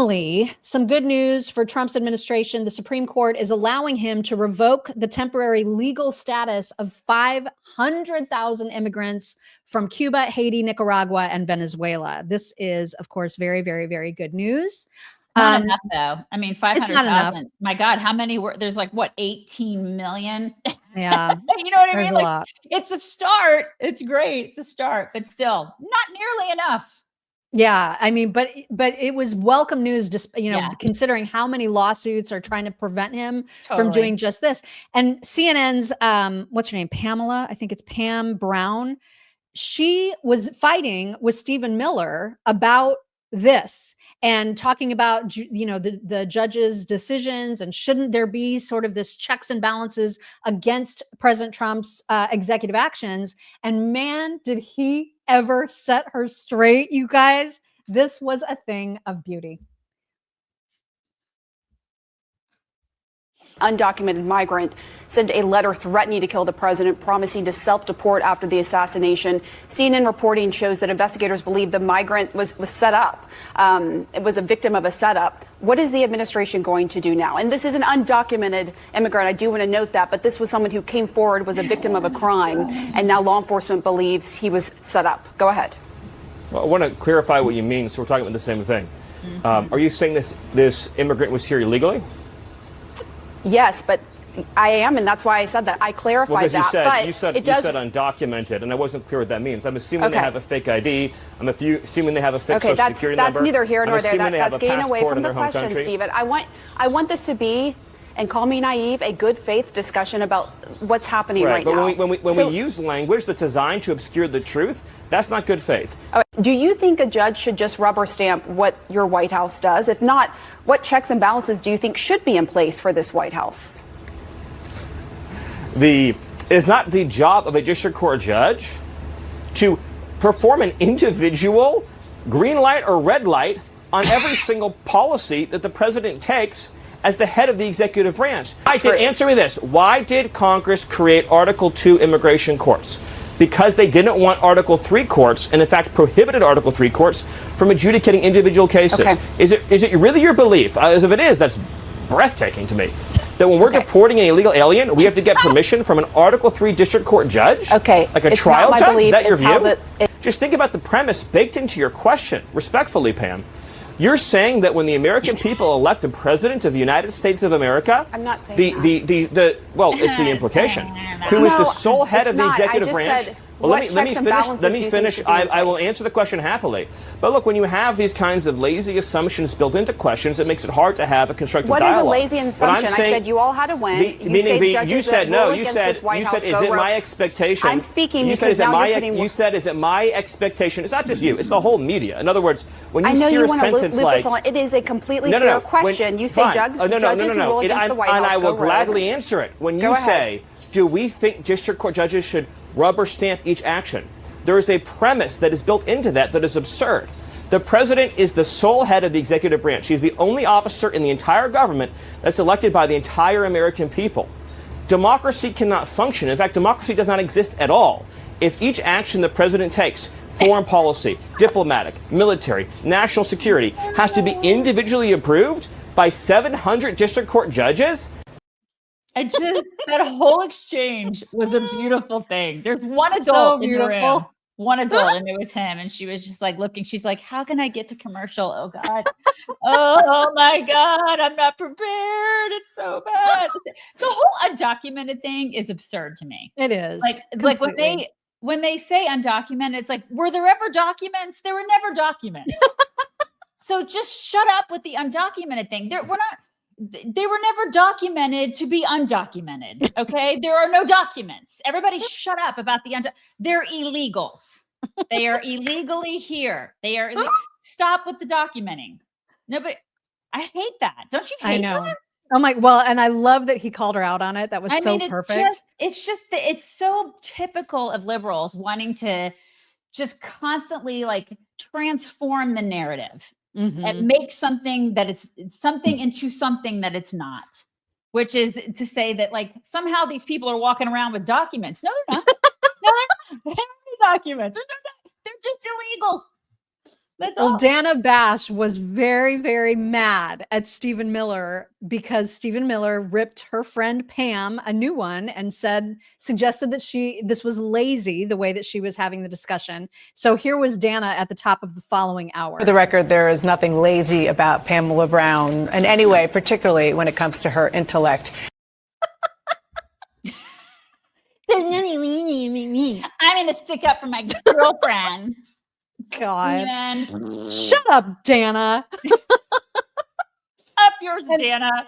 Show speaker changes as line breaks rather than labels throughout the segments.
finally, some good news for Trump's administration. The Supreme Court is allowing him to revoke the temporary legal status of 500,000 immigrants from Cuba, Haiti, Nicaragua, and Venezuela. This is, of course, very, very, very good news.
Not enough, though. I mean,
500,000.
My God, how many were there's like what 18 million?
Yeah,
you know what I mean?
Like, lot.
It's a start. It's great. It's a start, but still not nearly enough.
Yeah, I mean, but it was welcome news, just considering how many lawsuits are trying to prevent him from doing just this. And CNN's what's her name, Pamela? I think it's Pam Brown. She was fighting with Stephen Miller about this and talking about, the judge's decisions, and shouldn't there be sort of this checks and balances against President Trump's executive actions. And man, did he ever set her straight, you guys. This was a thing of beauty.
Undocumented migrant sent a letter threatening to kill the president, promising to self-deport after the assassination. CNN reporting shows that investigators believe the migrant was set up. It was a victim of a setup. What is the administration going to do now? And this is an undocumented immigrant. I do want to note that, but this was someone who came forward, was a victim of a crime, and now law enforcement believes he was set up. Go ahead.
Well, I want to clarify what you mean, so we're talking about the same thing. Are you saying this immigrant was here illegally?
Yes, but I am, and that's why I said that. I clarified that.
You said undocumented, and I wasn't clear what that means. I'm assuming they have a fake ID. I'm assuming they have a fake social security number.
That's neither here nor there.
That's
getting away from the question, Stephen. I want this to be, and call me naive, a good faith discussion about what's happening right now.
But when we use language that's designed to obscure the truth, that's not good faith.
Do you think a judge should just rubber stamp what your White House does? If not, what checks and balances do you think should be in place for this White House?
It is not the job of a district court judge to perform an individual green light or red light on every single policy that the president takes as the head of the executive branch. Answer me this. Why did Congress create Article 2 immigration courts? Because they didn't want Article 3 courts, and in fact prohibited Article 3 courts from adjudicating individual cases. Okay. Is it really your belief, as if it is, that's breathtaking to me, that when we're deporting an illegal alien, we have to get permission from an Article 3 district court judge?
Okay.
Like a trial judge? Is that your view? Just think about the premise baked into your question, respectfully, Pam. You're saying that when the American people elect a president of the United States of America,
I'm not saying
well, it's the implication, who is the sole head of the executive branch. Well, let me finish. I will answer the question happily. But look, when you have these kinds of lazy assumptions built into questions, it makes it hard to have a constructive dialogue.
What is a lazy assumption? I said you all had to win.
You said is it my expectation?
I'm speaking
because you said is it my expectation? It's not just you. It's the whole media. In other words, when you hear a sentence like,
it is a completely fair question. You say judges who rule against the White House.
And I will gladly answer it. When you say, do we think district court judges should rubber stamp each action? There is a premise that is built into that is absurd. The president is the sole head of the executive branch. He's the only officer in the entire government that's elected by the entire American people. Democracy cannot function. In fact, democracy does not exist at all if each action the president takes, foreign policy, diplomatic, military, national security, has to be individually approved by 700 district court judges.
That whole exchange was a beautiful thing. There's one adult in the room, one adult, and it was him. And she was just like looking. She's like, "How can I get to commercial? Oh God, oh my God, I'm not prepared. It's so bad." The whole undocumented thing is absurd to me.
It is
like when they say undocumented, it's like, were there ever documents? There were never documents. So just shut up with the undocumented thing. They were never documented to be undocumented. Okay. There are no documents. Everybody shut up about they're illegals. They are illegally here. Stop with the documenting. Nobody, I hate that. Don't you hate that?
Oh my, well, and I love that he called her out on it. That was perfect.
It's so typical of liberals wanting to just constantly like transform the narrative. And make something that it's something into something that it's not, which is to say that like somehow these people are walking around with documents. No, they're not. No, they're not. They don't need documents. They're just illegals.
Well, Dana Bash was very, very mad at Stephen Miller because Stephen Miller ripped her friend Pam a new one and suggested that this was lazy the way that she was having the discussion. So here was Dana at the top of the following hour.
For the record, there is nothing lazy about Pamela Brown in any way, particularly when it comes to her intellect.
There's nothing lazy about me. I'm going to stick up for my girlfriend.
God. Shut up, Dana.
Up yours, Dana.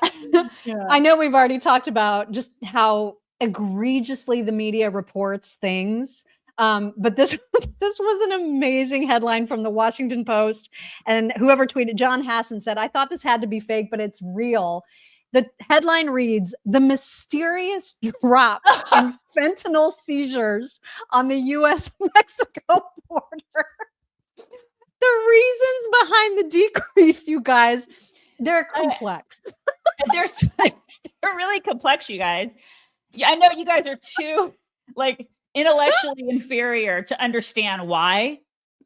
Yeah. I know we've already talked about just how egregiously the media reports things. But this was an amazing headline from the Washington Post. And whoever tweeted, John Hassan said, I thought this had to be fake, but it's real. The headline reads, the mysterious drop in fentanyl seizures on the U.S.-Mexico border. The reasons behind the decrease, you guys, they're complex.
They're really complex, you guys. Yeah, I know you guys are too intellectually inferior to understand why.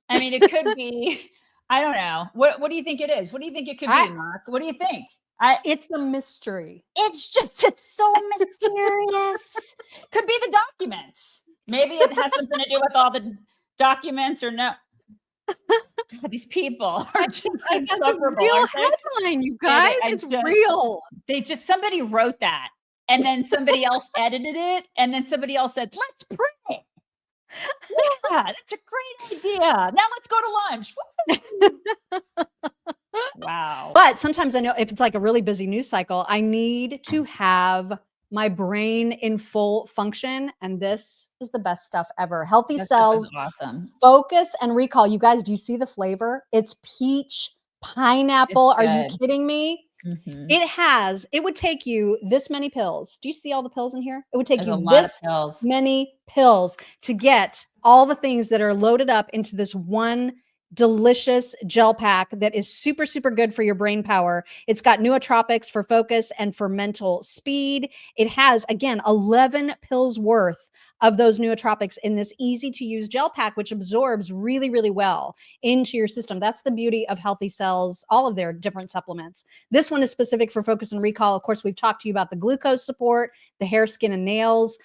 I mean, it could be, I don't know. What do you think it is? What do you think it could be, Mark? What do you think?
It's a mystery.
It's so mysterious. Could be the documents. Maybe it has something to do with all the documents or no. These people are just insufferable.
Real headline, you guys. It's real.
Somebody wrote that, and then somebody else edited it, and then somebody else said, "Let's pray." Yeah, that's a great idea. Now let's go to lunch. Wow.
But sometimes I know if it's like a really busy news cycle, I need to have my brain in full function. And this is the best stuff ever. Healthy Cells,
awesome.
Focus and Recall. You guys, do you see the flavor? It's peach, pineapple. Are you kidding me? Mm-hmm. It would take you this many pills. Do you see all the pills in here? It would take you this many pills to get all the things that are loaded up into this one delicious gel pack that is super, super good for your brain power. It's got nootropics for focus and for mental speed. It has, again, 11 pills worth of those nootropics in this easy to use gel pack, which absorbs really, really well into your system. That's the beauty of Healthy Cells, all of their different supplements. This one is specific for focus and recall. Of course, we've talked to you about the glucose support, the hair, skin, and nails.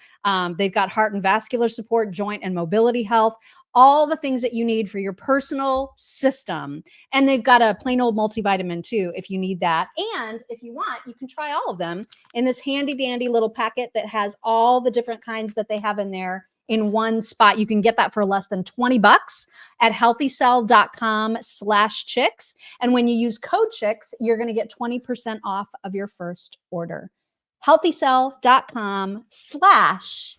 They've got heart and vascular support, joint and mobility health, all the things that you need for your personal system. And they've got a plain old multivitamin too, if you need that. And if you want, you can try all of them in this handy dandy little packet that has all the different kinds that they have in there in one spot. You can get that for less than $20 at healthycell.com/chicks. And when you use code chicks, you're going to get 20% off of your first order. healthycell.com/chicks.